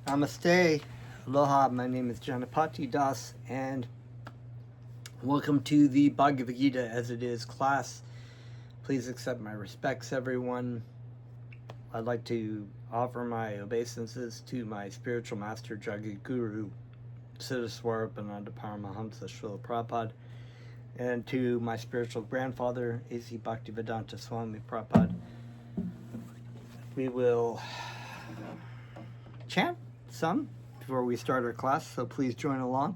Namaste, aloha, my name is Janapati Das, and welcome to the Bhagavad Gita as it is class. Please accept my respects, everyone. I'd like to offer my obeisances to my spiritual master, Jagat Guru, Siddhaswarapananda Paramahamsa Srila Prabhupada, and to my spiritual grandfather, A.C. Bhaktivedanta Swami Prabhupada. We will chant some before we start our class, so please join along.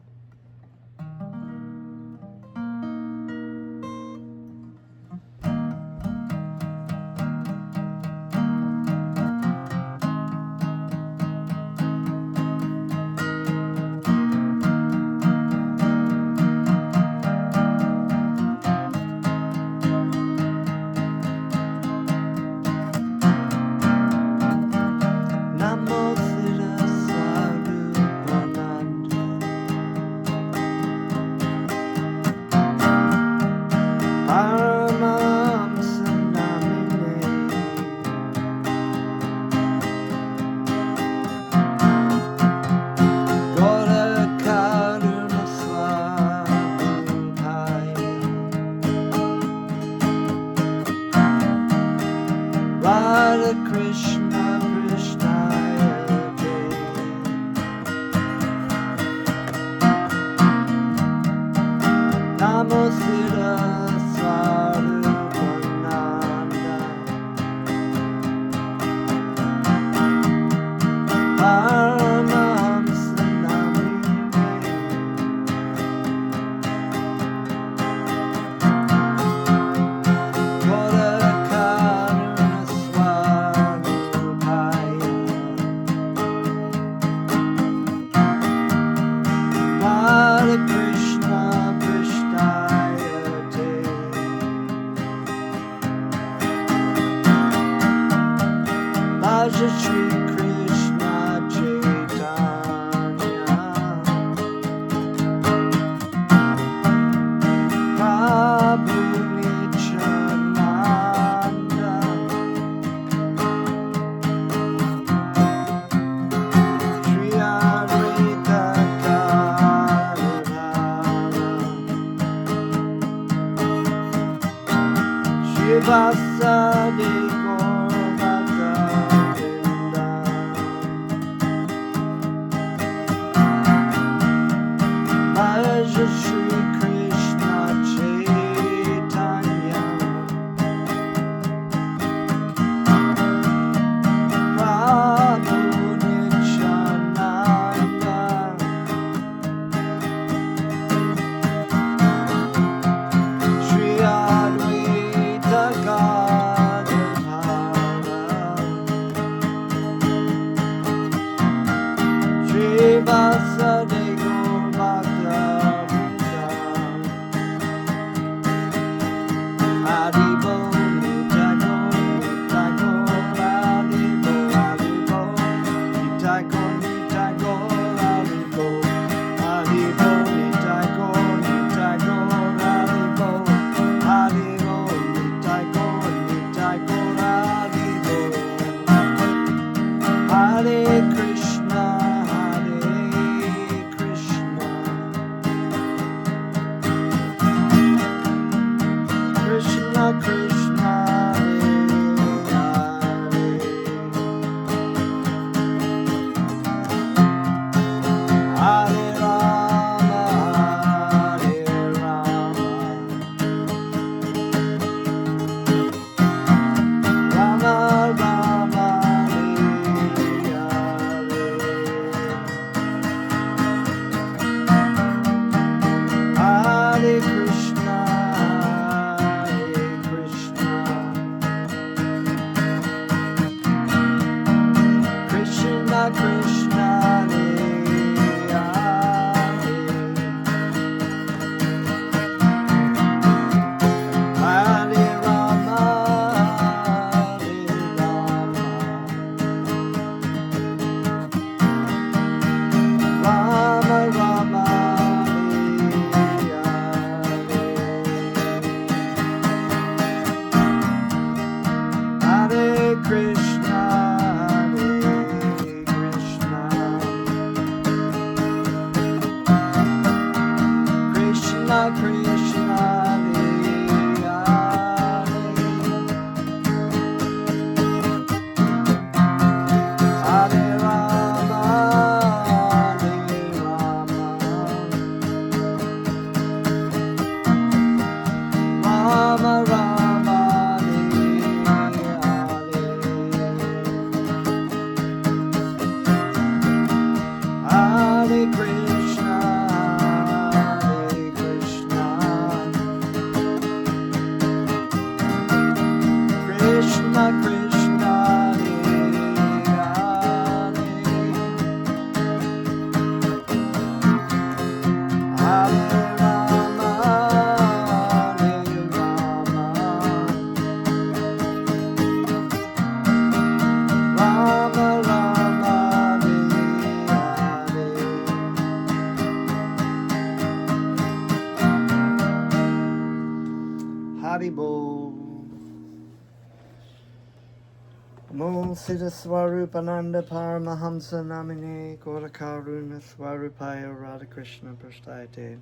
Mo Siddha Swarupananda Paramahamsa Namine Gorakaruna Swarupaya Radhakrishna Prasthayate.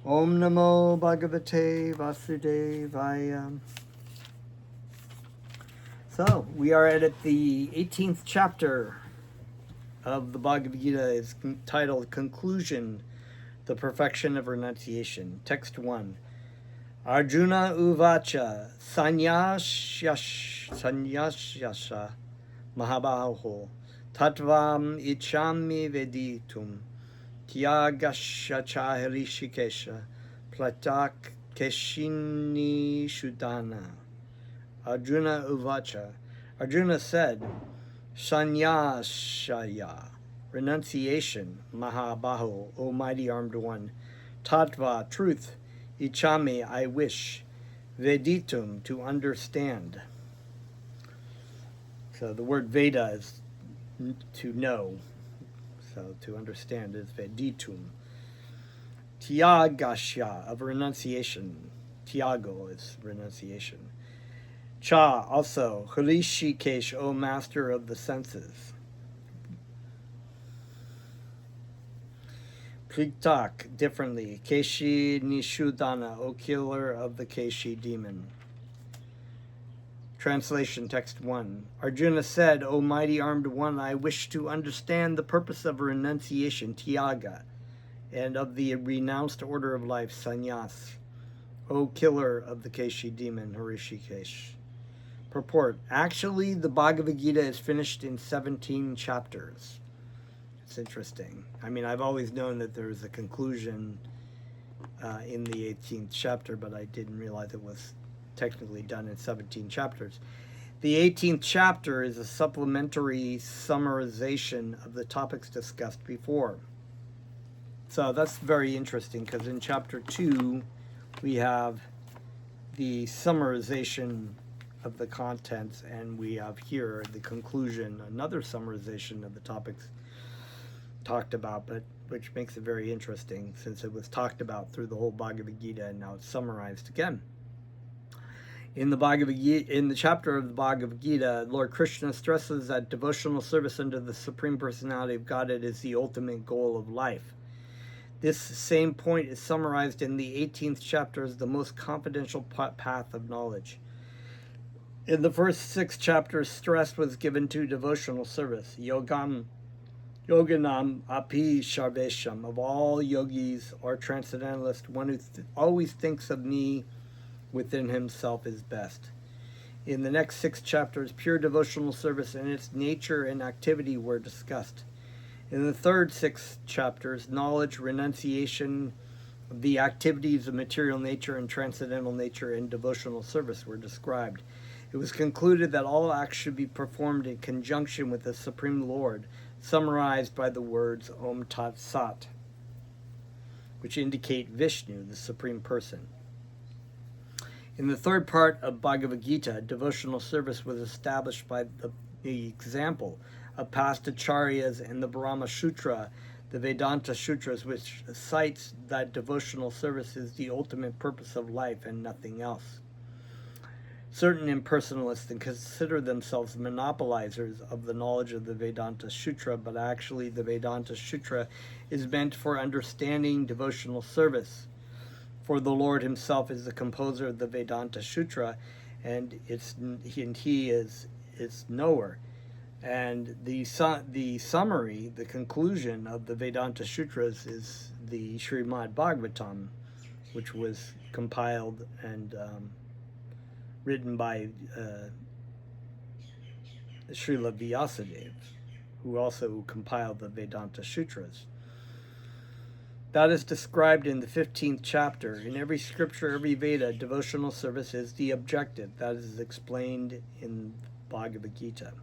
Om Namo Bhagavate Vasudevaya. So, we are at the 18th chapter of the Bhagavad Gita. Is titled Conclusion, the Perfection of Renunciation. Text 1. Arjuna Uvacha Sanyasyasha Mahabaho Tattvam Ichami Veditum Tyagasya Chaharishikesha Platak Keshini Shudana. Arjuna Uvacha. Arjuna said, Sanyashaya, renunciation, Mahabaho, O mighty armed one, Tattva, truth, Ichami, I wish, Veditum, to understand. So the word Veda is to know. So to understand is Veditum. Tyagasya, of renunciation. Tyago is renunciation. Cha, also, Hrishikesh, O master of the senses. Priktak, differently. Keshi Nishudana, O killer of the Keshi demon. Translation, text 1. Arjuna said, O mighty armed one, I wish to understand the purpose of renunciation, Tyaga, and of the renounced order of life, Sannyas. O killer of the Keshi demon, Hrishikesh. Purport. Actually, the Bhagavad Gita is finished in 17 chapters. It's interesting. I mean, I've always known that there's a conclusion in the 18th chapter, but I didn't realize it was technically done in 17 chapters. The 18th chapter is a supplementary summarization of the topics discussed before. So that's very interesting, because in chapter 2, we have the summarization of the contents, and we have here the conclusion, another summarization of the topics talked about, but which makes it very interesting since it was talked about through the whole Bhagavad Gita and now it's summarized again. In the chapter of the Bhagavad Gita, Lord Krishna stresses that devotional service under the Supreme Personality of Godhead is the ultimate goal of life. This same point is summarized in the 18th chapter as the most confidential path of knowledge. In the first 6 chapters, stress was given to devotional service. Yoganam api sharvesham. Of all yogis or transcendentalists, one who always thinks of me within himself is best. In the next 6 chapters, pure devotional service and its nature and activity were discussed. In the third 6 chapters, knowledge, renunciation, the activities of material nature and transcendental nature and devotional service were described. It was concluded that all acts should be performed in conjunction with the Supreme Lord, summarized by the words Om Tat Sat, which indicate Vishnu, the Supreme Person. In the third part of Bhagavad Gita, devotional service was established by the example of past acharyas and the Brahma Sutra, the Vedanta Sutras, which cites that devotional service is the ultimate purpose of life and nothing else. Certain impersonalists consider themselves monopolizers of the knowledge of the Vedanta Sutra, but actually the Vedanta Sutra is meant for understanding devotional service. For the Lord himself is the composer of the Vedanta Sutra, and he is its knower. And the summary, the conclusion of the Vedanta Sutras is the Srimad Bhagavatam, which was compiled and written by Srila Vyasadeva, who also compiled the Vedanta Sutras. That is described in the 15th chapter. In every scripture, every Veda, devotional service is the objective. That is explained in Bhagavad Gita.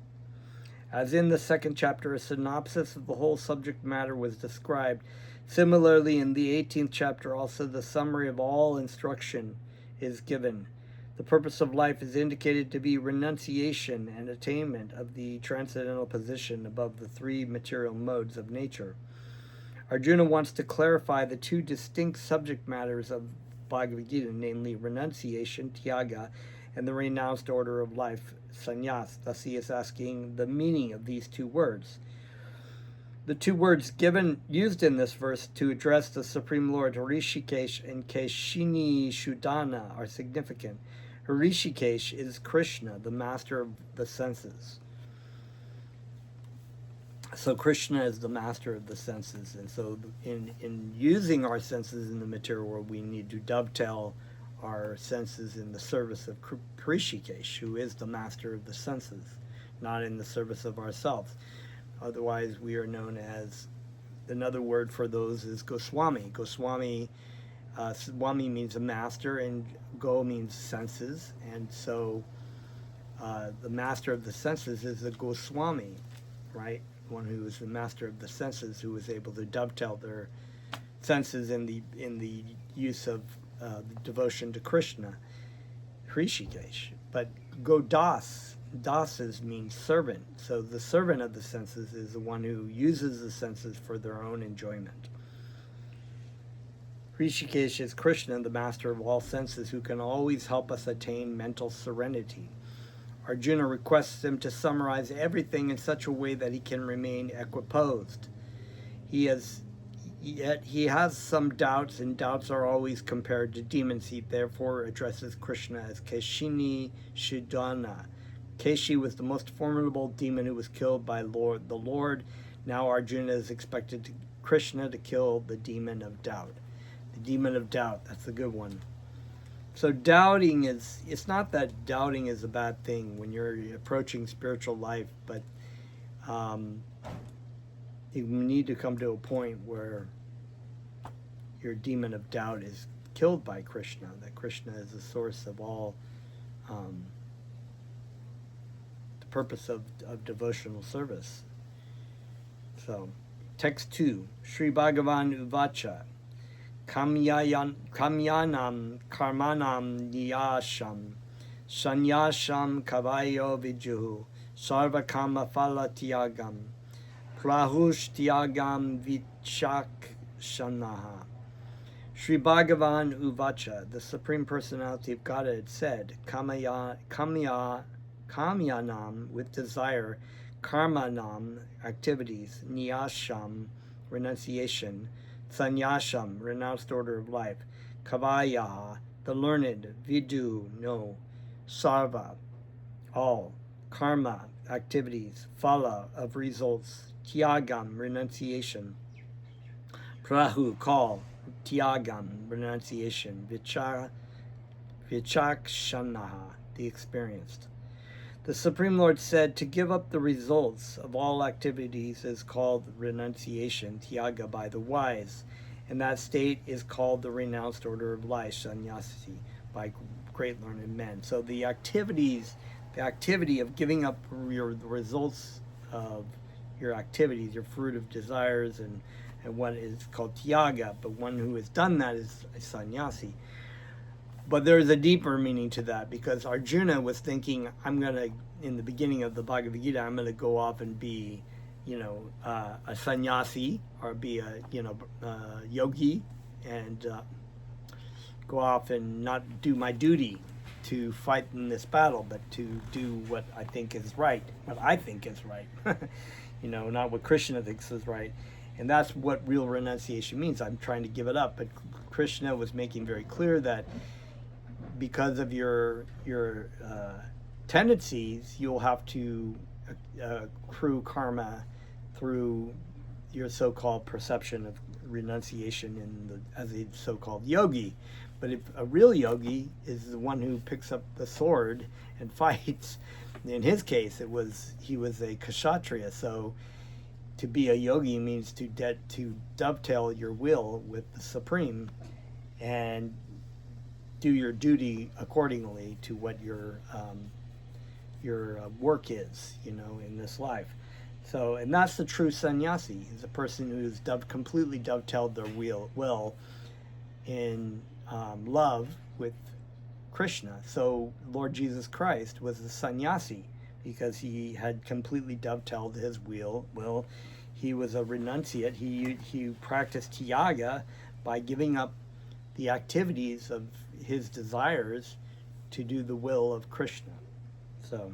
As in the 2nd chapter, a synopsis of the whole subject matter was described. Similarly, in the 18th chapter, also the summary of all instruction is given. The purpose of life is indicated to be renunciation and attainment of the transcendental position above the 3 material modes of nature. Arjuna wants to clarify the 2 distinct subject matters of Bhagavad Gita, namely renunciation, tyaga, and the renounced order of life, sannyas. Thus he is asking the meaning of these two words. The two words used in this verse to address the Supreme Lord Hrishikesh and Keshini Sudana are significant. Hrishikesh is Krishna, the master of the senses. So Krishna is the master of the senses, and so in using our senses in the material world, we need to dovetail our senses in the service of Hrishikesh, who is the master of the senses, not in the service of ourselves. Otherwise, we are known as, another word for those is Goswami. Goswami, Swami means a master, and Go means senses, and so the master of the senses is the Goswami, right? One who is the master of the senses, who is able to dovetail their senses in the use of the devotion to Krishna, Hrishikesh. But Godas, dasas means servant. So the servant of the senses is the one who uses the senses for their own enjoyment. Hrishikesh is Krishna, the master of all senses, who can always help us attain mental serenity. Arjuna requests him to summarize everything in such a way that he can remain equiposed. Yet he has some doubts, and doubts are always compared to demons. He therefore addresses Krishna as Keshini Sudana. Keshi was the most formidable demon who was killed by the Lord. Now Arjuna is expected Krishna to kill the demon of doubt. The demon of doubt, that's a good one. So doubting it's not that doubting is a bad thing when you're approaching spiritual life, but you need to come to a point where your demon of doubt is killed by Krishna, that Krishna is the source of all the purpose of devotional service. So, text 2, Sri Bhagavan Uvacha, Kamyanam karmanam niyasham sanyasham kavayo vijuhu sarvakama phala tyagam prahush tyagam vichakshanaha. Sri Bhagavan Uvacha, the Supreme Personality of Godhead, said, Kamyanam, with desire, karmanam, activities, niyasham, renunciation, sanyasham, renounced order of life, kavaya, the learned, vidu, no, sarva, all, karma, activities, phala, of results, tyagam, renunciation, prahu, call, tyagam, renunciation, vichakshanaha, the experienced. The Supreme Lord said, to give up the results of all activities is called renunciation, tyaga, by the wise, and that state is called the renounced order of life, sannyasi, by great learned men. So the activity of giving up the results of your activities, your fruit of desires, and what is called tyaga, but one who has done that is a sannyasi. But there's a deeper meaning to that, because Arjuna was thinking, in the beginning of the Bhagavad Gita, I'm going to go off and be, a sannyasi, or be a yogi, and go off and not do my duty to fight in this battle, but to do what I think is right, not what Krishna thinks is right. And that's what real renunciation means. I'm trying to give it up, but Krishna was making very clear that because of your tendencies, you'll have to accrue karma through your so-called perception of renunciation as a so-called yogi. But if a real yogi is the one who picks up the sword and fights, in his case, he was a kshatriya. So to be a yogi means to dovetail your will with the Supreme and do your duty accordingly to what your work is, in this life. So, and that's the true sannyasi, is a person who's completely dovetailed their will in love with Krishna. So Lord Jesus Christ was a sannyasi because he had completely dovetailed his will. He was a renunciate. He practiced tyaga by giving up the activities of his desires to do the will of Krishna. So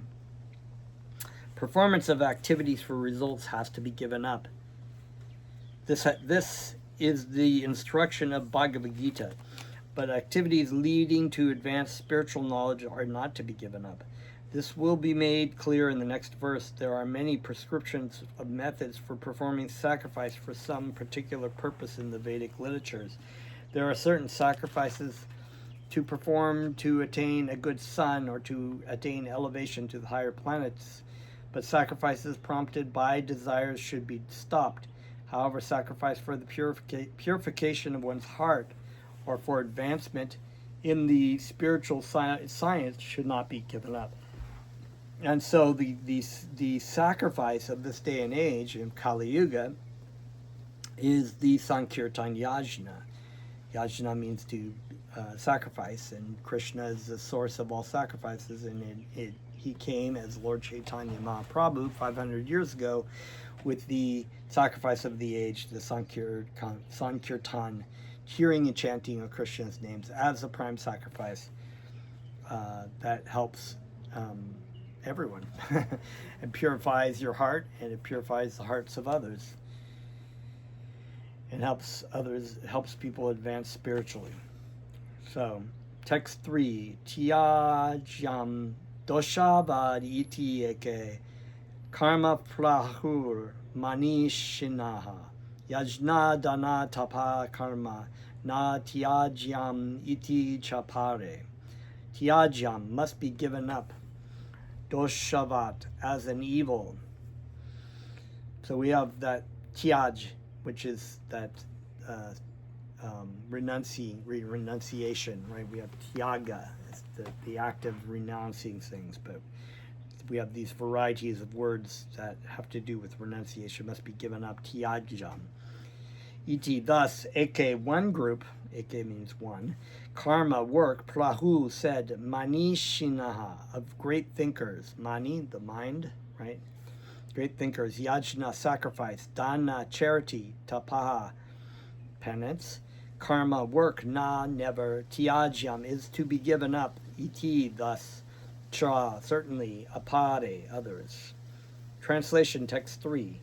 Performance of activities for results has to be given up. This is the instruction of Bhagavad Gita. But activities leading to advanced spiritual knowledge are not to be given up. This will be made clear in the next verse. There are many prescriptions of methods for performing sacrifice for some particular purpose in the Vedic literatures. There are certain sacrifices to perform to attain a good sun or to attain elevation to the higher planets, but sacrifices prompted by desires should be stopped. However, sacrifice for the purification of one's heart or for advancement in the spiritual science should not be given up. And so the sacrifice of this day and age in Kali Yuga is the Sankirtan Yajna. Yajna means to sacrifice, and Krishna is the source of all sacrifices, and he came as Lord Chaitanya Mahaprabhu 500 years ago with the sacrifice of the age, the Sankirtan, hearing and chanting of Krishna's names as a prime sacrifice that helps everyone and purifies your heart, and it purifies the hearts of others, and helps people advance spiritually. So, text 3, Tyajam doshavad iti eke karma prahur manishinaha yajna dana tapa karma na tyajyam iti chapare. Tyajyam must be given up. Doshavat, as an evil. So we have that tyaj, which is that renunciation, right? We have tyaga, it's the act of renouncing things, but we have these varieties of words that have to do with renunciation, must be given up, tyajam. Iti, thus, eke, one group, eke means one, karma, work, prahu, said, manishinaha, of great thinkers, mani, the mind, right? Great thinkers, yajna, sacrifice, dana, charity, tapaha, penance, karma, work, na, never, tyajyam, is to be given up, iti, thus, cha, certainly, apare, others. Translation, text 3.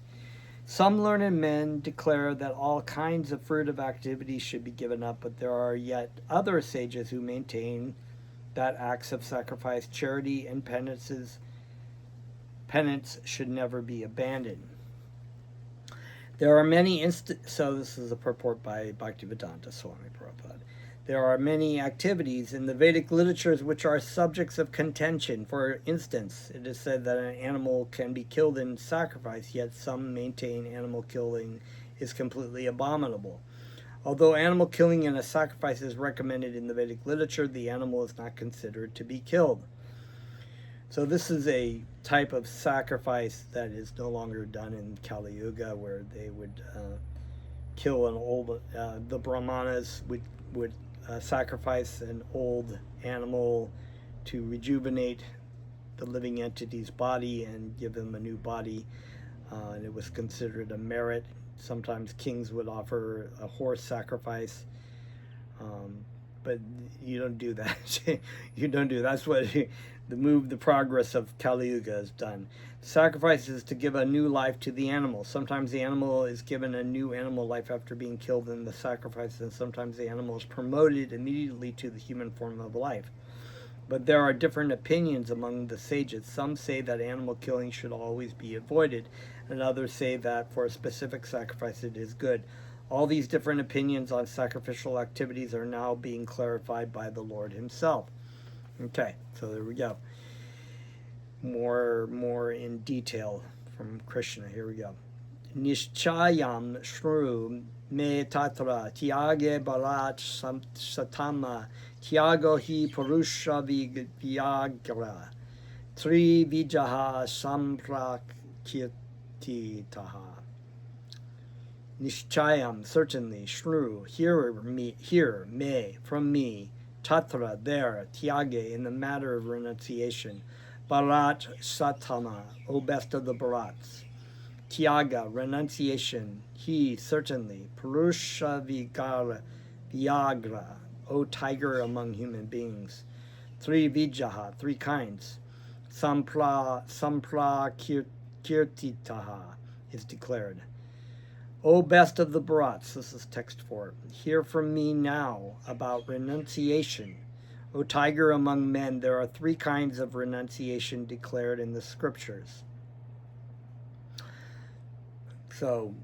Some learned men declare that all kinds of fruitive activities should be given up, but there are yet other sages who maintain that acts of sacrifice, charity, and penance should never be abandoned. There are many so this is a purport by Bhaktivedanta Swami Prabhupada. There are many activities in the Vedic literatures which are subjects of contention. For instance, it is said that an animal can be killed in sacrifice, yet some maintain animal killing is completely abominable. Although animal killing in a sacrifice is recommended in the Vedic literature, the animal is not considered to be killed. So this is a type of sacrifice that is no longer done in Kali Yuga, where they would kill an old, the Brahmanas would sacrifice an old animal to rejuvenate the living entity's body and give them a new body, and it was considered a merit. Sometimes kings would offer a horse sacrifice, but you don't do that. You don't do that. That's what the progress of Kali Yuga has done. Sacrifice is to give a new life to the animal. Sometimes the animal is given a new animal life after being killed in the sacrifice, and sometimes the animal is promoted immediately to the human form of life. But there are different opinions among the sages. Some say that animal killing should always be avoided, and others say that for a specific sacrifice it is good. All these different opinions on sacrificial activities are now being clarified by the Lord himself. Okay, so there we go. More in detail from Krishna. Here we go. Nishchayam shru me tatra tyage barat satama tyago hi purusha vyagra tri vijaha samprakirtitaha. Nishchayam, certainly, shru, hear me, from me, tatra, there, tyage, in the matter of renunciation, barat satama, O best of the barats, tyaga, renunciation, he, certainly, purusha vyagra, O tiger among human beings, three vijaha, three kinds, Kirtitaha is declared. O best of the brats, this is text 4, hear from me now about renunciation. O tiger among men, there are 3 kinds of renunciation declared in the scriptures. So,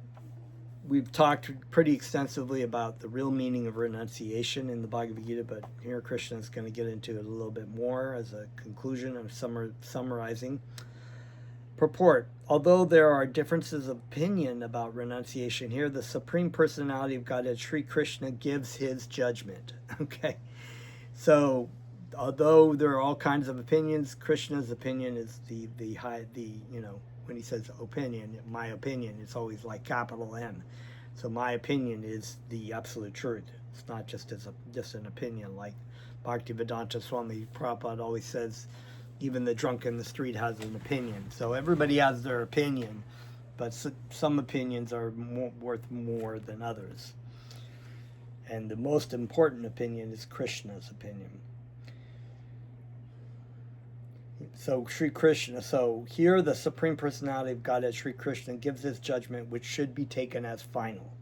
we've talked pretty extensively about the real meaning of renunciation in the Bhagavad Gita, but here Krishna is going to get into it a little bit more as a conclusion of summarizing. Purport. Although there are differences of opinion about renunciation here, the Supreme Personality of Godhead, Sri Krishna, gives his judgment. Okay? So, although there are all kinds of opinions, Krishna's opinion is the high, when he says opinion, my opinion, it's always like capital N. So my opinion is the absolute truth. It's not just an opinion, like Bhaktivedanta Swami Prabhupada always says, even the drunk in the street has an opinion. So everybody has their opinion, but some opinions are worth more than others. And the most important opinion is Krishna's opinion. So Sri Krishna, so here the Supreme Personality of Godhead, Sri Krishna, gives his judgment, which should be taken as final.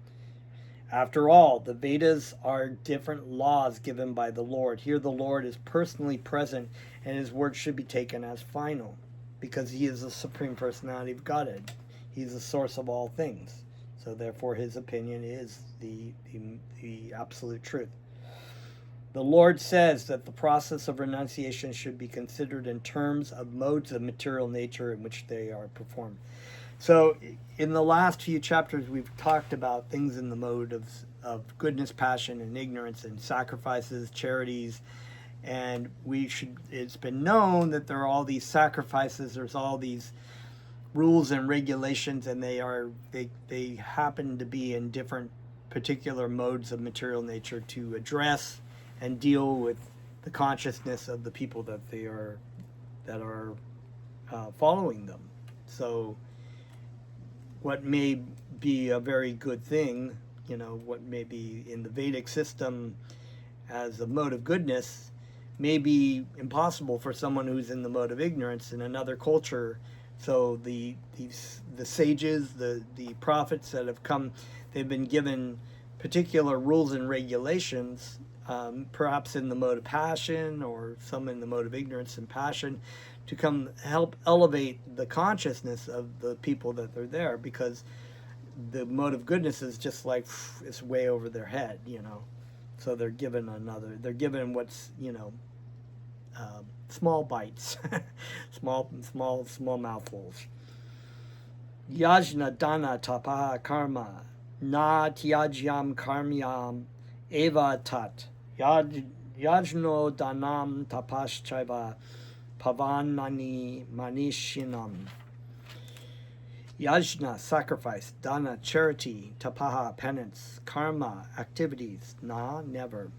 After all, the Vedas are different laws given by the Lord. Here the Lord is personally present, and his word should be taken as final, because he is the Supreme Personality of Godhead. He's the source of all things. So therefore his opinion is the absolute truth. The Lord says that the process of renunciation should be considered in terms of modes of material nature in which they are performed. So in the last few chapters, we've talked about things in the mode of goodness, passion, and ignorance, and sacrifices, charities, and it's been known that there are all these sacrifices, there's all these rules and regulations, and they happen to be in different particular modes of material nature to address and deal with the consciousness of the people that are following them. So what may be a very good thing, what may be in the Vedic system as a mode of goodness, may be impossible for someone who's in the mode of ignorance in another culture. So the sages, the prophets that have come, they've been given particular rules and regulations, perhaps in the mode of passion, or some in the mode of ignorance and passion, to come help elevate the consciousness of the people that are there, because the mode of goodness is just like, it's way over their head, So they're given what's, small bites, small mouthfuls. Yajna dana tapa karma na tyajyam karmyam eva tat yajno danam tapaschaiva pavanani manishinam. Yajna, sacrifice; dana, charity; tapaha, penance; karma, activities; na, never;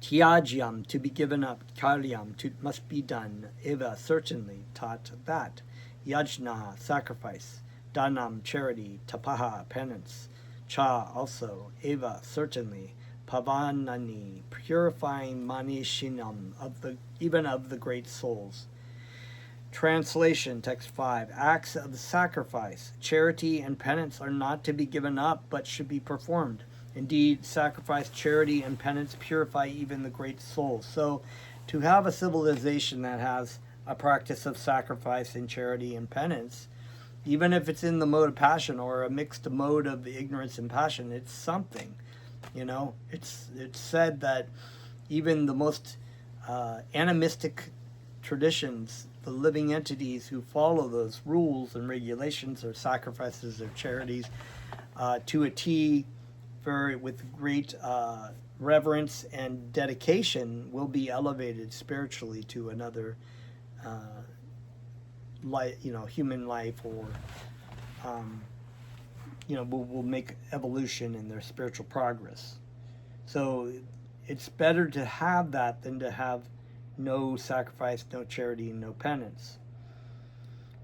tyajyam, to be given up; karyam, must be done; eva, certainly; tat, that; yajna, sacrifice; danam, charity; tapaha, penance; cha, also; eva, certainly; pavanani, purifying; manishinam, even of the great souls. Translation, text 5. Acts of sacrifice, charity, and penance are not to be given up, but should be performed. Indeed, sacrifice, charity, and penance purify even the great souls. So, to have a civilization that has a practice of sacrifice and charity and penance, even if it's in the mode of passion or a mixed mode of ignorance and passion, it's something. It's said that even the most animistic traditions, the living entities who follow those rules and regulations or sacrifices or charities to a T, with great reverence and dedication, will be elevated spiritually to another human life, or will make evolution in their spiritual progress. So it's better to have that than to have no sacrifice, no charity, and no penance.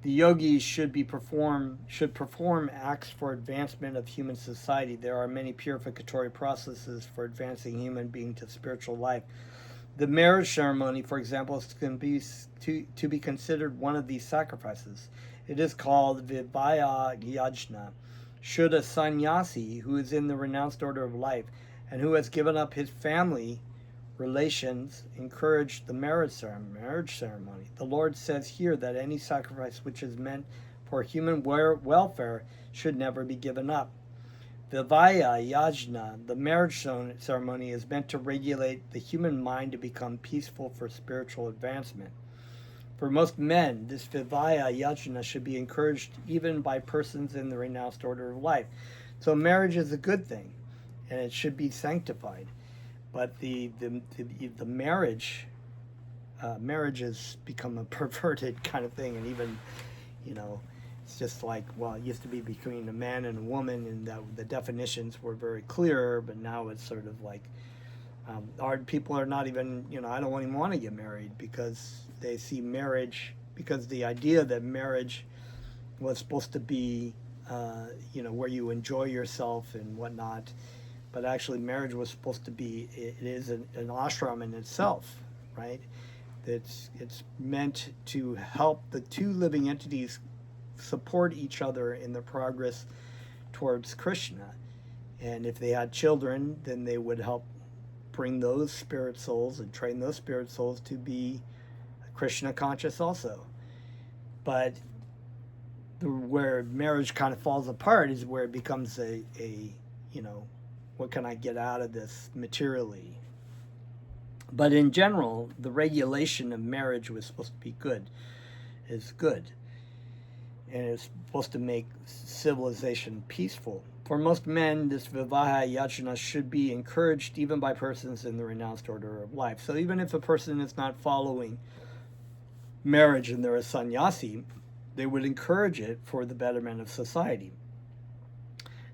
The yogis should perform acts for advancement of human society. There are many purificatory processes for advancing human being to spiritual life. The marriage ceremony, for example, is to be considered one of these sacrifices. It is called Vivaya Yajna. Should a sannyasi who is in the renounced order of life and who has given up his family relations encourage the marriage ceremony? The Lord says here that any sacrifice which is meant for human welfare should never be given up. Vivaya Yajna, the marriage ceremony, is meant to regulate the human mind to become peaceful for spiritual advancement. For most men, this Vivaya Yajna should be encouraged even by persons in the renounced order of life. So marriage is a good thing, and it should be sanctified. But the marriage has become a perverted kind of thing, and even, it's just like, well, it used to be between a man and a woman, and the definitions were very clear, but now it's sort of like, our people are not even, I don't even want to get married because they see marriage, because the idea that marriage was supposed to be, where you enjoy yourself and whatnot, but actually marriage was supposed to be, it is an ashram in itself, right? It's meant to help the two living entities support each other in their progress towards Krishna. And if they had children, then they would help bring those spirit souls and train those spirit souls to be Krishna conscious also. But where marriage kind of falls apart is where it becomes a what can I get out of this materially? But in general, the regulation of marriage was supposed to be good. And it's supposed to make civilization peaceful. For most men, this Vivaha Yajna should be encouraged even by persons in the renounced order of life. So even if a person is not following marriage and they're a sannyasi, they would encourage it for the betterment of society.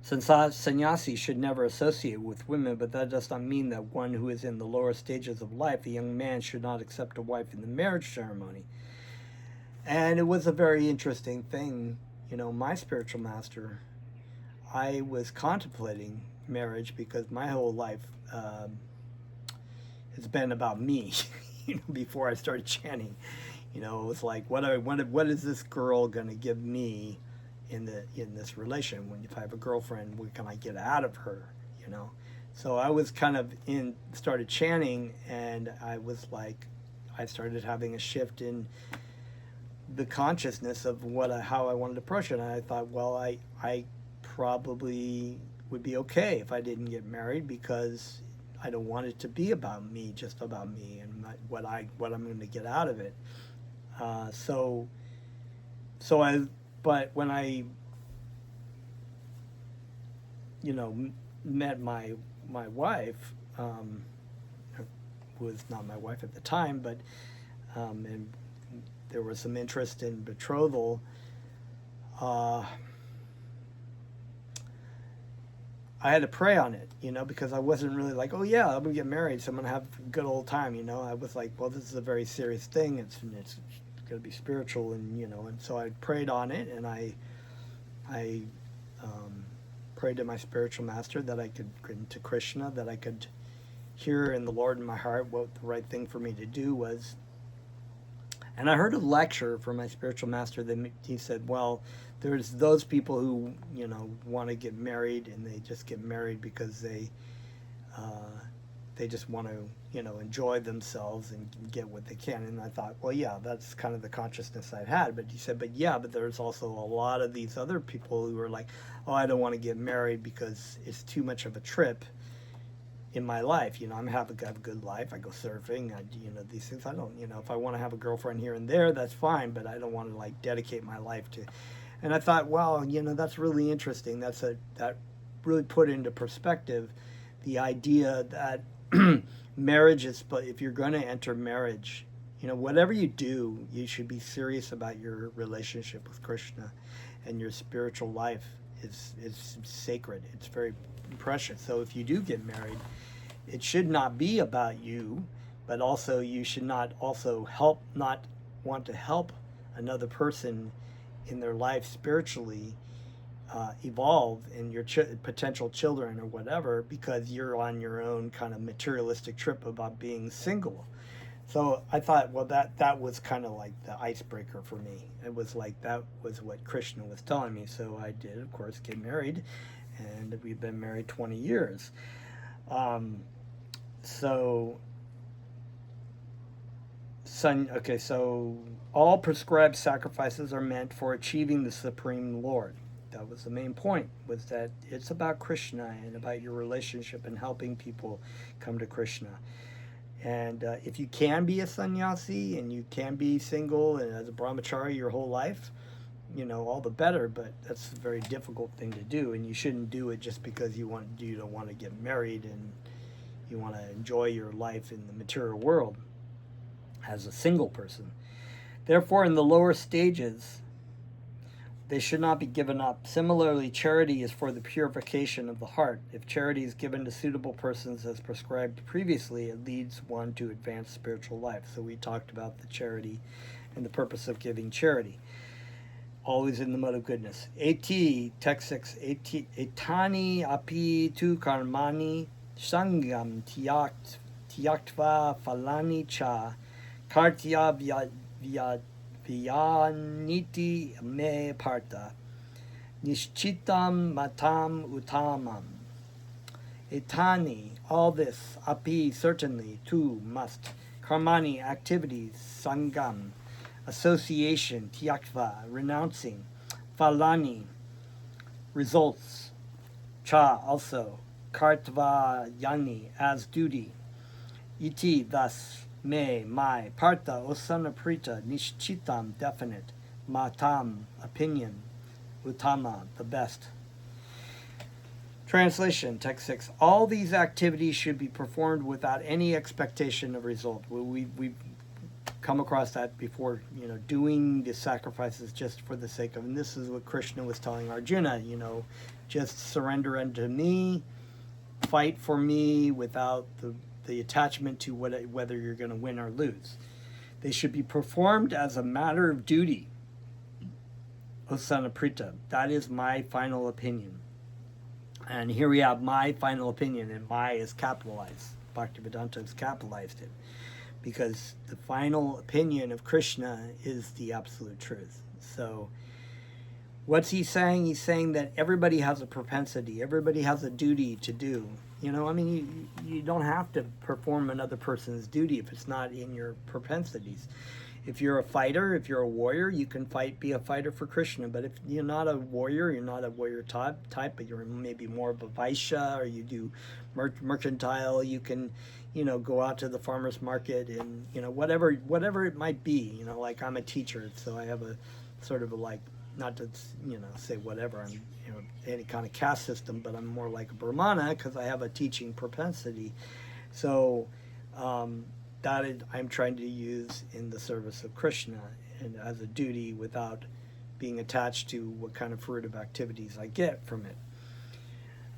Sannyasi should never associate with women, but that does not mean that one who is in the lower stages of life, a young man, should not accept a wife in the marriage ceremony. And it was a very interesting thing. My spiritual master, I was contemplating marriage because my whole life has been about me. Before I started chanting, it was like, what is this girl going to give me in this relation? If I have a girlfriend, what can I get out of her? So I was kind of started chanting, and I was like, I started having a shift in the consciousness of how I wanted to approach it. And I thought, well, I probably would be okay if I didn't get married, because I don't want it to be about me, just about me, and what I'm going to get out of it. But when I, met my wife, who was not my wife at the time, but and there was some interest in betrothal. I had to pray on it, because I wasn't really like, oh yeah, I'm gonna get married, so I'm gonna have a good old time, I was like, well, this is a very serious thing. It's gonna be spiritual, and so I prayed on it, and I prayed to my spiritual master that I could get into Krishna, that I could hear in the Lord in my heart what the right thing for me to do was. And I heard a lecture from my spiritual master that he said, well, there's those people who, want to get married, and they just get married because they just want to, enjoy themselves and get what they can. And I thought, well, yeah, that's kind of the consciousness I'd had. But he said, but there's also a lot of these other people who are like, oh, I don't want to get married because it's too much of a trip in my life. I have a good life. I go surfing. These things. I don't, if I want to have a girlfriend here and there, that's fine, but I don't want to dedicate my life to. And I thought, well, that's really interesting. That really put into perspective the idea that marriage is, but if you're going to enter marriage, whatever you do, you should be serious about your relationship with Krishna, and your spiritual life is sacred. It's very precious. So if you do get married, it should not be about you, but also you should not want to help another person in their life spiritually evolve, in your potential children or whatever, because you're on your own kind of materialistic trip about being single. So I thought, well, that was kind of like the icebreaker for me. It was like that was what Krishna was telling me. So I did, of course, get married, and we've been married 20 years. Um, so, okay, so all prescribed sacrifices are meant for achieving the Supreme Lord. That was the main point, was that it's about Krishna and about your relationship and helping people come to Krishna. And if you can be a sannyasi and you can be single and as a brahmachari your whole life, all the better. But that's a very difficult thing to do, and you shouldn't do it just because you don't want to get married and you want to enjoy your life in the material world as a single person. Therefore, in the lower stages, they should not be given up. Similarly, charity is for the purification of the heart. If charity is given to suitable persons as prescribed previously, it leads one to advance spiritual life. So we talked about the charity and the purpose of giving charity. Always in the mode of goodness. Text 6. Etani api tu karmani sangam tiyaktva falani cha kartya Vyaniti me parta nishchitam matam utamam. Etani, all this, api, certainly, tu, must, karmani, activities, sangam, association, tyaktva, renouncing, falani, results, cha, also, kartva yani, as duty, iti, thus, me, my, parta, osanaprita, nishchitam, definite, matam, opinion, utama, the best. Translation, text 6. All these activities should be performed without any expectation of result. We've come across that before, doing the sacrifices just for the sake of, and this is what Krishna was telling Arjuna, just surrender unto me, fight for me without the attachment to whether you're going to win or lose. They should be performed as a matter of duty. Osanaprita, that is my final opinion. And here we have my final opinion, and my is capitalized. Bhaktivedanta has capitalized it, because the final opinion of Krishna is the absolute truth. So what's he saying? He's saying that everybody has a propensity, everybody has a duty to do. You don't have to perform another person's duty if it's not in your propensities. If you're a fighter, if you're a warrior, you can be a fighter for Krishna. But if you're not a warrior, you're not a warrior type, but you're maybe more of a Vaishya, or you do mercantile, you can, go out to the farmer's market and, whatever it might be. Like I'm a teacher, so I have a sort of not to, say whatever, I'm, any kind of caste system, but I'm more like a Brahmana because I have a teaching propensity. So that I'm trying to use in the service of Krishna and as a duty without being attached to what kind of fruitive activities I get from it.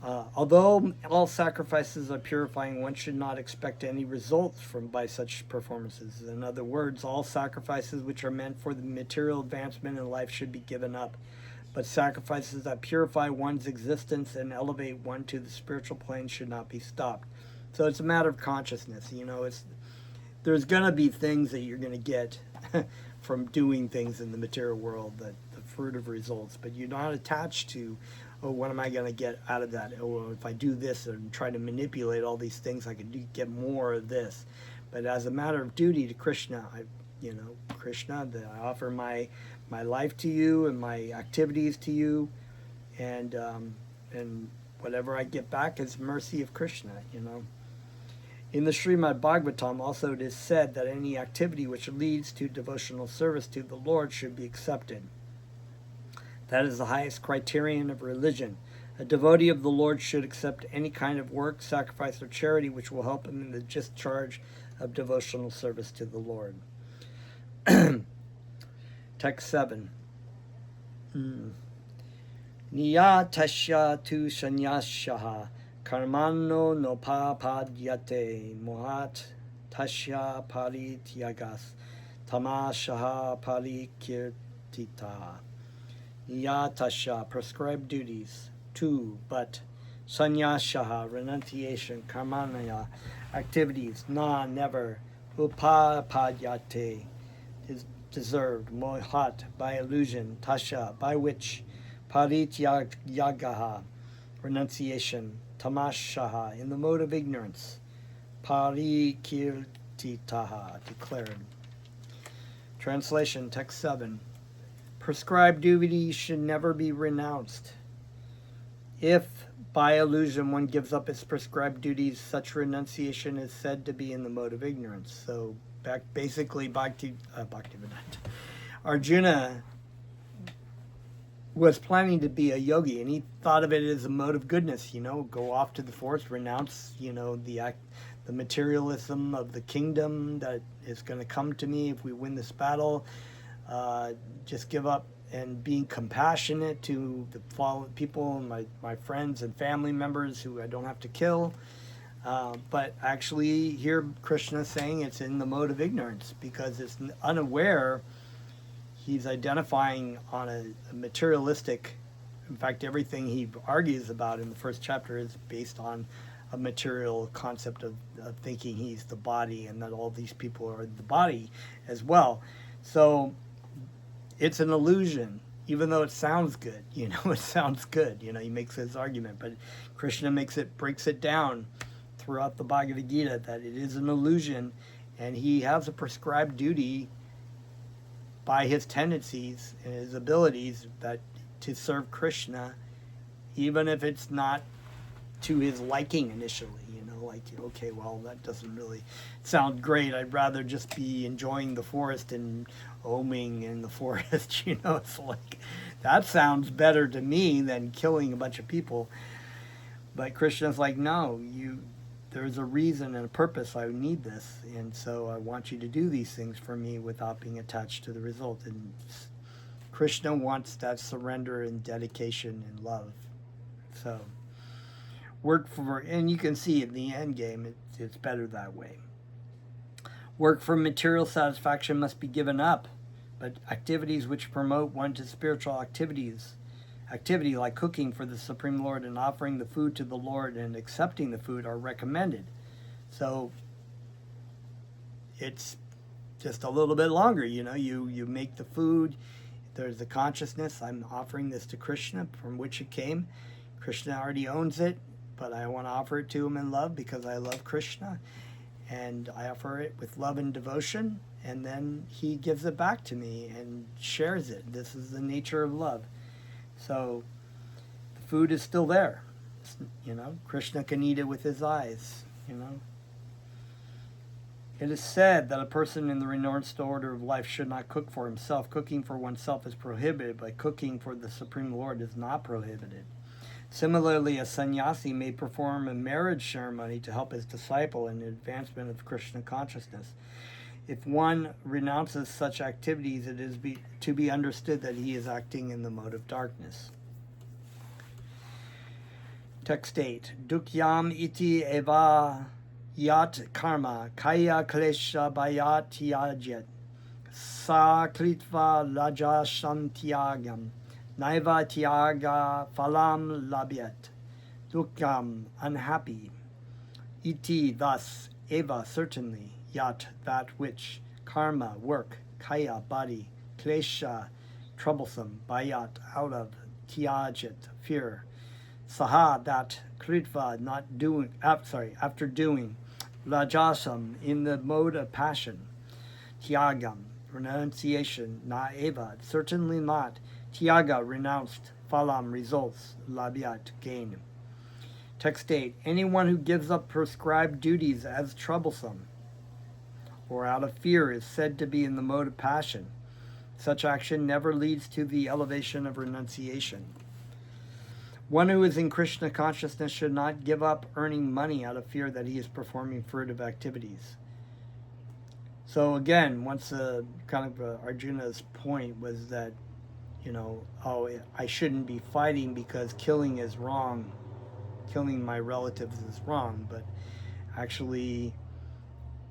Although all sacrifices are purifying, one should not expect any results by such performances. In other words, all sacrifices which are meant for the material advancement in life should be given up. But sacrifices that purify one's existence and elevate one to the spiritual plane should not be stopped. So it's a matter of consciousness. There's going to be things that you're going to get from doing things in the material world, the fruit of results, but you're not attached to, what am I going to get out of that? If I do this and try to manipulate all these things, I can get more of this. But as a matter of duty to Krishna, Krishna, I offer my life to you and my activities to you, and whatever I get back is mercy of Krishna. In the Srimad Bhagavatam, also it is said that any activity which leads to devotional service to the Lord should be accepted. That is the highest criterion of religion. A devotee of the Lord should accept any kind of work, sacrifice, or charity which will help him in the discharge of devotional service to the Lord. Text 7. Niyatasya tu sanyasyaha karmano nopapadyate mohat tasya parityagas tamashaha parikirtita. Niyatasya, prescribed duties. Tu, but. Sanyasyaha, renunciation. Karmanaya, activities. Na, never. upapadyate, is deserved, mohat, by illusion, tasha, by which, parityagaha, renunciation, tamashaha, in the mode of ignorance, parikirtitaha, declared. Translation, text 7. Prescribed duty should never be renounced. If by illusion one gives up its prescribed duties, such renunciation is said to be in the mode of ignorance. So basically Bhaktivedanta. Arjuna was planning to be a yogi, and he thought of it as a mode of goodness, go off to the forest, renounce, the materialism of the kingdom that is going to come to me if we win this battle, just give up and being compassionate to the people, my friends and family members who I don't have to kill. But actually here Krishna is saying it's in the mode of ignorance, because it's unaware. He's identifying on a materialistic, in fact, everything he argues about in the first chapter is based on a material concept of thinking he's the body and that all these people are the body as well. So it's an illusion, even though it sounds good, it sounds good, he makes his argument, but Krishna breaks it down throughout the Bhagavad Gita that it is an illusion, and he has a prescribed duty by his tendencies and his abilities that to serve Krishna, even if it's not to his liking initially, okay, well, that doesn't really sound great. I'd rather just be enjoying the forest and oming in the forest, it's like, that sounds better to me than killing a bunch of people. But Krishna's like, no, there's a reason and a purpose. I need this, and so I want you to do these things for me without being attached to the result. And Krishna wants that surrender and dedication and love. So and you can see in the end game, it's better that way. Work for material satisfaction must be given up, but activities which promote one to spiritual activity like cooking for the Supreme Lord and offering the food to the Lord and accepting the food are recommended. So it's just a little bit longer, you make the food, there's the consciousness, I'm offering this to Krishna from which it came. Krishna already owns it, but I want to offer it to him in love because I love Krishna, and I offer it with love and devotion, and then he gives it back to me and shares it. This is the nature of love. So the food is still there, Krishna can eat it with his eyes, It is said that a person in the renounced order of life should not cook for himself. Cooking for oneself is prohibited, but cooking for the Supreme Lord is not prohibited. Similarly, a sannyasi may perform a marriage ceremony to help his disciple in the advancement of Krishna consciousness. If one renounces such activities, it is to be understood that he is acting in the mode of darkness. Text 8. Dukyam iti eva yat karma kaya klesha bayat yajet sa kritva laja shantyagam naiva tyaga phalam labyat. Dukyam, unhappy. Iti, thus. Eva, certainly. Yat, that which. Karma, work. Kaya, body. Klesha, troublesome. Bayat, out of. Tyajit, fear. Saha, that. Kritva, not doing. After doing. Rajasam, in the mode of passion. Tyagam, renunciation. Na eva, certainly not. Tyaga, renounced. Phalam, results. Labyat, gain. Text 8. Anyone who gives up prescribed duties as troublesome or out of fear is said to be in the mode of passion. Such action never leads to the elevation of renunciation. One who is in Krishna consciousness should not give up earning money out of fear that he is performing furtive activities. So again, once Arjuna's point was that, I shouldn't be fighting because killing is wrong. Killing my relatives is wrong, but actually,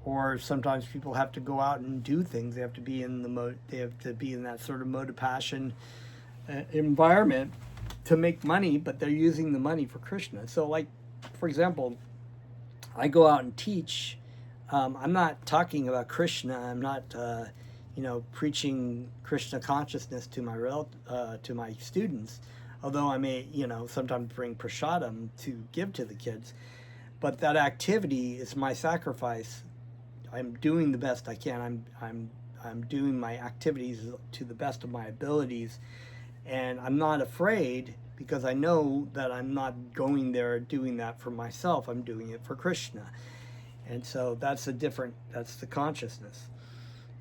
or sometimes people have to go out and do things. They have to be in that sort of mode of passion environment to make money, but they're using the money for Krishna. So, like, for example, I go out and teach I'm not talking about Krishna. I'm not, preaching Krishna consciousness to to my students. Although I may, sometimes bring prasadam to give to the kids, but that activity is my sacrifice. I'm doing the best I can. I'm doing my activities to the best of my abilities, and I'm not afraid because I know that I'm not going there doing that for myself. I'm doing it for Krishna. And so that's the consciousness.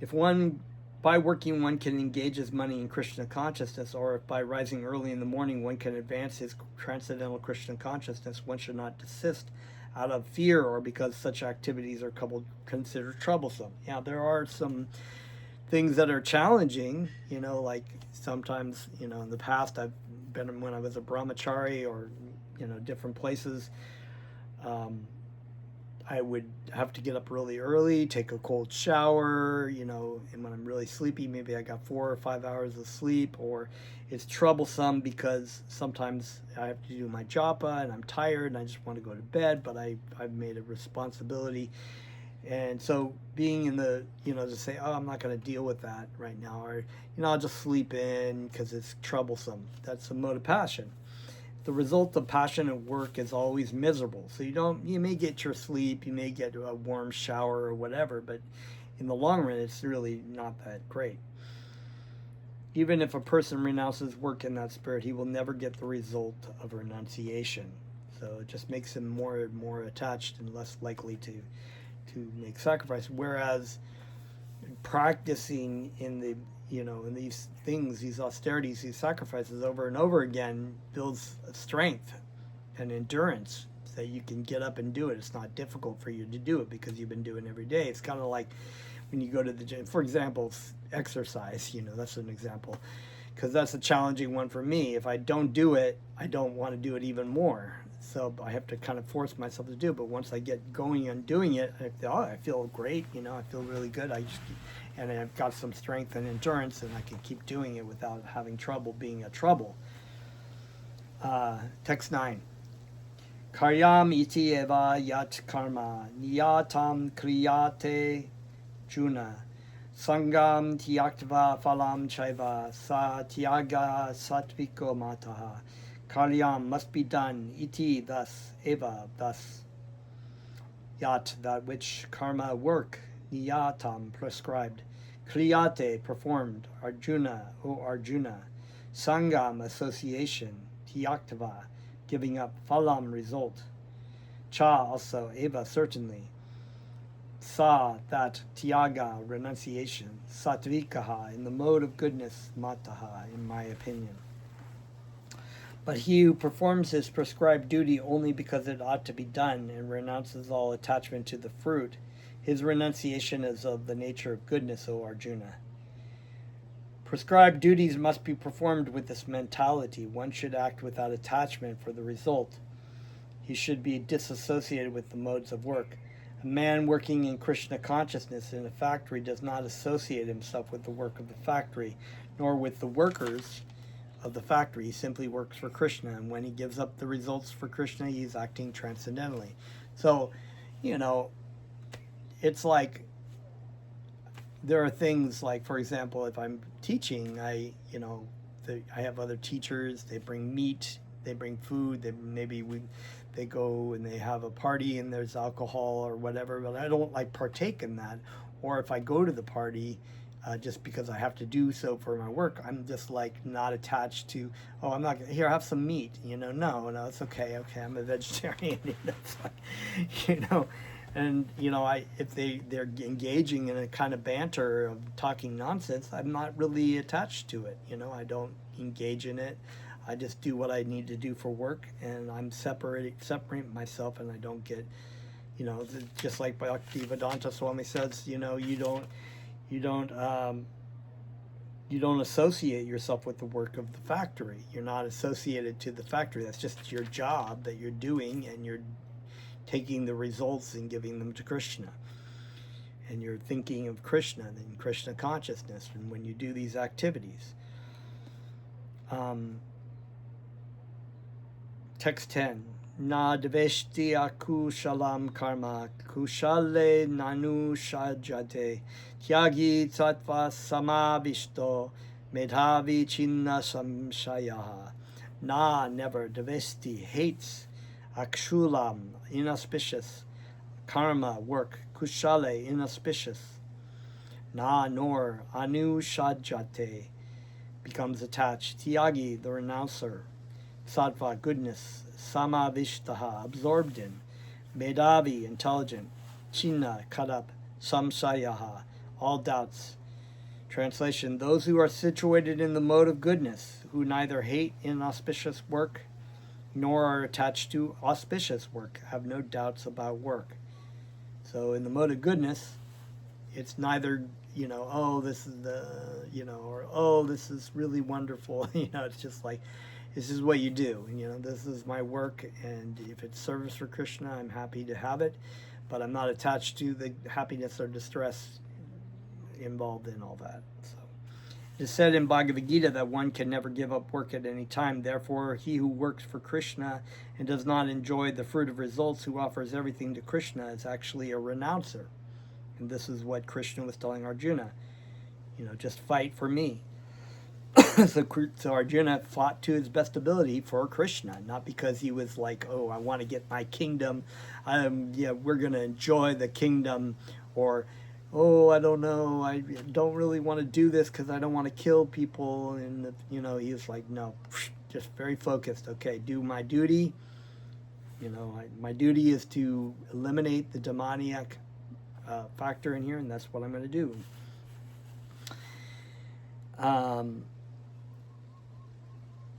If one, by working, one can engage his money in Krishna consciousness, or if by rising early in the morning one can advance his transcendental Krishna consciousness, one should not desist out of fear or because such activities are considered troublesome. Yeah, there are some things that are challenging, like sometimes, in the past I've been, when I was a brahmachari or, different places, I would have to get up really early, take a cold shower, and when I'm really sleepy, maybe I got 4 or 5 hours of sleep, or it's troublesome because sometimes I have to do my japa and I'm tired and I just want to go to bed, but I've made a responsibility. And so being in the, to say, oh, I'm not going to deal with that right now, or, I'll just sleep in because it's troublesome. That's a mode of passion. The result of passionate work is always miserable. So you may get your sleep, you may get a warm shower or whatever, but in the long run, it's really not that great. Even if a person renounces work in that spirit, he will never get the result of renunciation. So it just makes him more and more attached and less likely to make sacrifice. Whereas practicing in the in these things, these austerities, these sacrifices over and over again builds strength and endurance that you can get up and do it. It's not difficult for you to do it because you've been doing it every day. It's kind of like when you go to the gym, for example, exercise, that's an example, because that's a challenging one for me. If I don't do it, I don't want to do it even more. So I have to kind of force myself to do it. But once I get going and doing it, I feel great. I feel really good. And I've got some strength and endurance, and I can keep doing it without having trouble being a trouble. Text 9. Karyam iti eva yat karma niyatam kriyate juna sangam tyaktva phalam chaiva sa tyaga satviko mataha. Karyam must be done, iti thus, eva thus, yat that which, karma work, niyatam prescribed, kriyate performed, Arjuna o Arjuna, sangam association, tyaktva giving up, phalam result, cha also, eva certainly, sa that, tyaga renunciation, satvikaha in the mode of goodness, mataha in my opinion. But he who performs his prescribed duty only because it ought to be done and renounces all attachment to the fruit, his renunciation is of the nature of goodness, O Arjuna. Prescribed duties must be performed with this mentality. One should act without attachment for the result. He should be disassociated with the modes of work. A man working in Krishna consciousness in a factory does not associate himself with the work of the factory, nor with the workers of the factory. He simply works for Krishna, and when he gives up the results for Krishna, he's acting transcendentally. So, it's like there are things like, for example, if I'm teaching, I have other teachers. They bring meat, they bring food. They go and they have a party and there's alcohol or whatever. But I don't partake in that. Or if I go to the party, just because I have to do so for my work, I'm just not attached to, oh, I'm not here, have some meat, no, it's okay, I'm a vegetarian, and if they're engaging in a kind of banter of talking nonsense, I'm not really attached to it, I don't engage in it. I just do what I need to do for work, and I'm separate myself, and I don't get, just like Bhaktivedanta Swami says, you don't associate yourself with the work of the factory. You're not associated to the factory. That's just your job that you're doing, and you're taking the results and giving them to Krishna. And you're thinking of Krishna and Krishna consciousness, and when you do these activities. Text 10. Na deveshti akushalam karma kushale nanu shajate tyagi tattva samavishto medhavi chinna samshayaha. Na never devesti hates akshulam inauspicious karma work kushale inauspicious. Na nor anu shajate becomes attached. Tyagi the renouncer. Sattva goodness. Samavishtaha absorbed in. Medavi intelligent. Chinna cut up. Samsayaha all doubts. Translation: those who are situated in the mode of goodness, who neither hate inauspicious work nor are attached to auspicious work, have no doubts about work. So in the mode of goodness, it's neither, oh, this is or oh, this is really wonderful. It's just like, this is what you do. This is my work, and if it's service for Krishna, I'm happy to have it, but I'm not attached to the happiness or distress involved in all that. So it is said in Bhagavad Gita that one can never give up work at any time. Therefore, he who works for Krishna and does not enjoy the fruit of results, who offers everything to Krishna, is actually a renouncer. And this is what Krishna was telling Arjuna. Just fight for me. So Arjuna fought to his best ability for Krishna, not because he was like, oh, I want to get my kingdom. We're going to enjoy the kingdom. Or, oh, I don't know, I don't really want to do this because I don't want to kill people. And, he was like, no, just very focused. Okay, do my duty. My duty is to eliminate the demoniac factor in here, and that's what I'm going to do.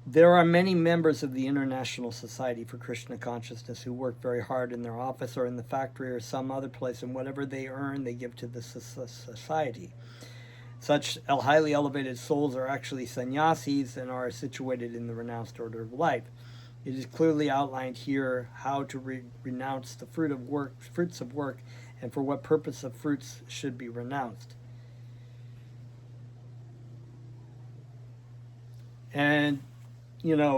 There are many members of the International Society for Krishna Consciousness who work very hard in their office or in the factory or some other place, and whatever they earn, they give to the society. Such highly elevated souls are actually sannyasis and are situated in the renounced order of life. It is clearly outlined here how to renounce the fruits of work, and for what purpose of fruits should be renounced. And there's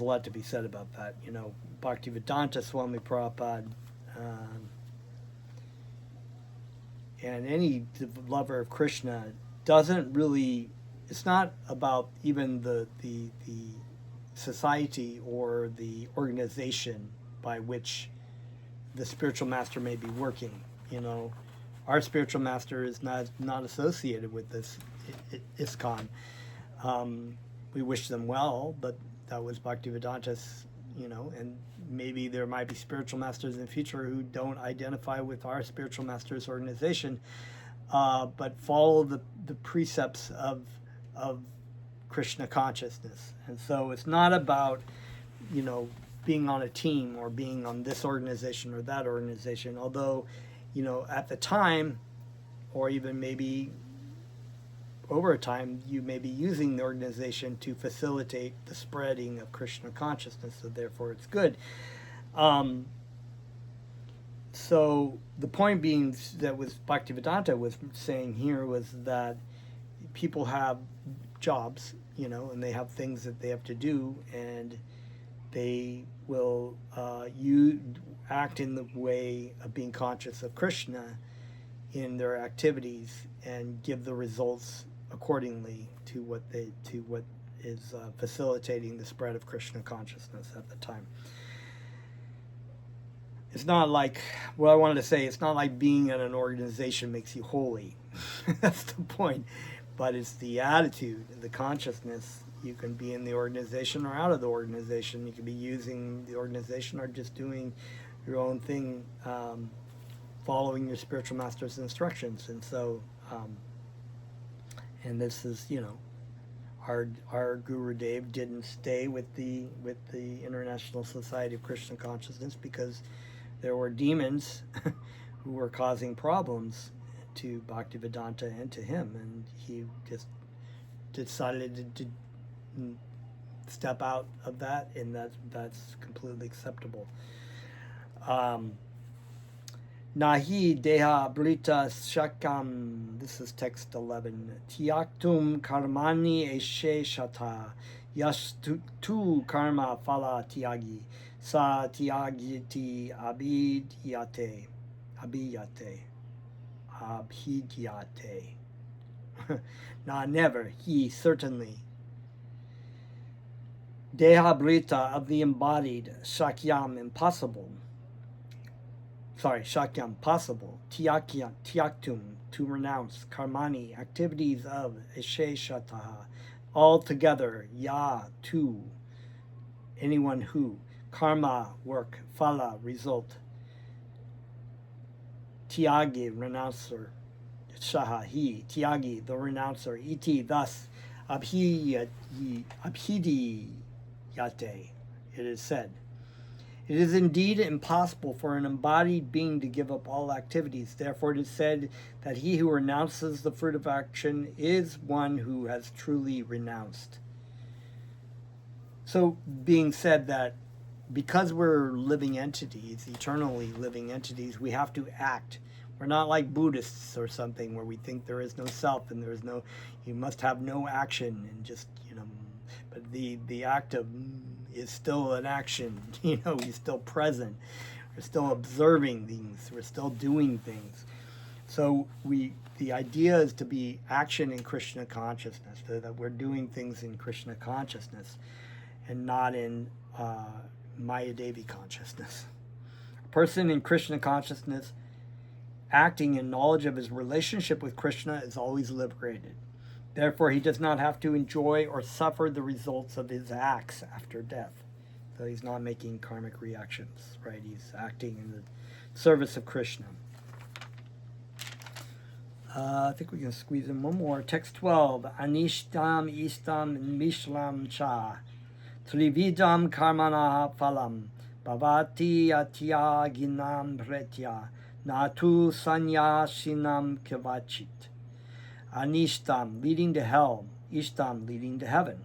a lot to be said about that. Bhaktivedanta Swami Prabhupada and any lover of Krishna doesn't really, it's not about even the society or the organization by which the spiritual master may be working. Our spiritual master is not associated with this ISKCON. We wish them well, but that was Bhaktivedanta's, and maybe there might be spiritual masters in the future who don't identify with our spiritual master's organization, but follow the precepts of Krishna consciousness. And so it's not about, being on a team or being on this organization or that organization, although, at the time, or even maybe over time, you may be using the organization to facilitate the spreading of Krishna consciousness, so therefore it's good. So the point being that was Bhaktivedanta was saying here was that people have jobs, and they have things that they have to do, and they will act in the way of being conscious of Krishna in their activities and give the results accordingly to what is facilitating the spread of Krishna consciousness at the time. It's not like, what I wanted to say, it's not like being in an organization makes you holy. That's the point. But it's the attitude, the consciousness. You can be in the organization or out of the organization. You can be using the organization or just doing your own thing, following your spiritual master's instructions. And so, and this is, our Guru Dev didn't stay with the International Society of Krishna Consciousness because there were demons who were causing problems to Bhaktivedanta and to him, and he just decided to step out of that, and that's completely acceptable. Nahi deha brita shakam, this is text 11, Tyaktum karmani eshe shata Yash tu karma phala tyagi. Sa tyagiti abhidyate. Abhidyate. Abhidyate. Nah, never. He certainly. Dehabrita of the embodied. Shakyam impossible. Shakyam possible. Tyaktum to renounce. Karmani activities of Esheshataha. Altogether. Ya to anyone who. Karma work. Phala result. Tyagi renouncer. Shaha he. Tyagi the renouncer. Iti thus. Abhidiyate. It is said. It is indeed impossible for an embodied being to give up all activities. Therefore, it is said that he who renounces the fruit of action is one who has truly renounced. So, being said that because we're living entities, eternally living entities, we have to act. We're not like Buddhists or something where we think there is no self and there is no, you must have no action and just, but the act of is still an action. He's still present. We're still observing things. We're still doing things. So the idea is to be action in Krishna consciousness, that we're doing things in Krishna consciousness and not in Mayadevi consciousness. A person in Krishna consciousness acting in knowledge of his relationship with Krishna is always liberated. Therefore, he does not have to enjoy or suffer the results of his acts after death. So he's not making karmic reactions, right? He's acting in the service of Krishna. I think we can squeeze in one more. Text 12. Anishtam istam mishlam cha. Trividam karmana phalam. Bhavati atyaginam pretya. Natu sanyashinam kavachit. Anishtam, leading to hell. Ishtam, leading to heaven.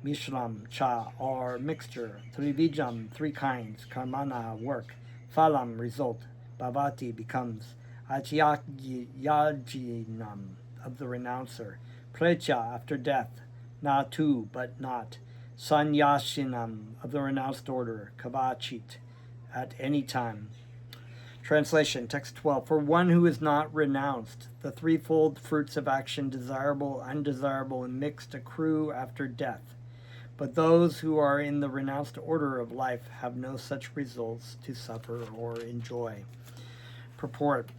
Mishlam, cha, or mixture. Trivijam, three kinds. Karmana, work. Phalam, result. Bhavati, becomes. Atyajinam, of the renouncer. Precha, after death. Natu, but not. Sanyashinam, of the renounced order. Kavachit, at any time. Translation, text 12. For one who is not renounced, the threefold fruits of action, desirable, undesirable, and mixed, accrue after death. But those who are in the renounced order of life have no such results to suffer or enjoy. Purport.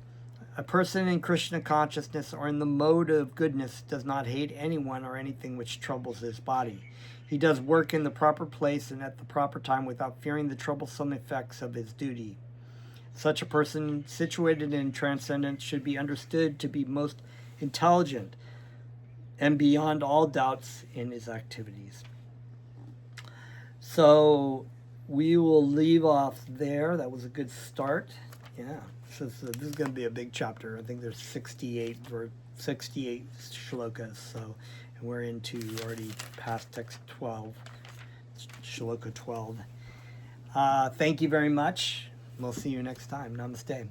A person in Krishna consciousness or in the mode of goodness does not hate anyone or anything which troubles his body. He does work in the proper place and at the proper time without fearing the troublesome effects of his duty. Such a person situated in transcendence should be understood to be most intelligent and beyond all doubts in his activities. So we will leave off there. That was a good start. Yeah, so this is going to be a big chapter. I think there's 68 shlokas. So, and we're already past text 12, shloka 12. Thank you very much. We'll see you next time. Namaste.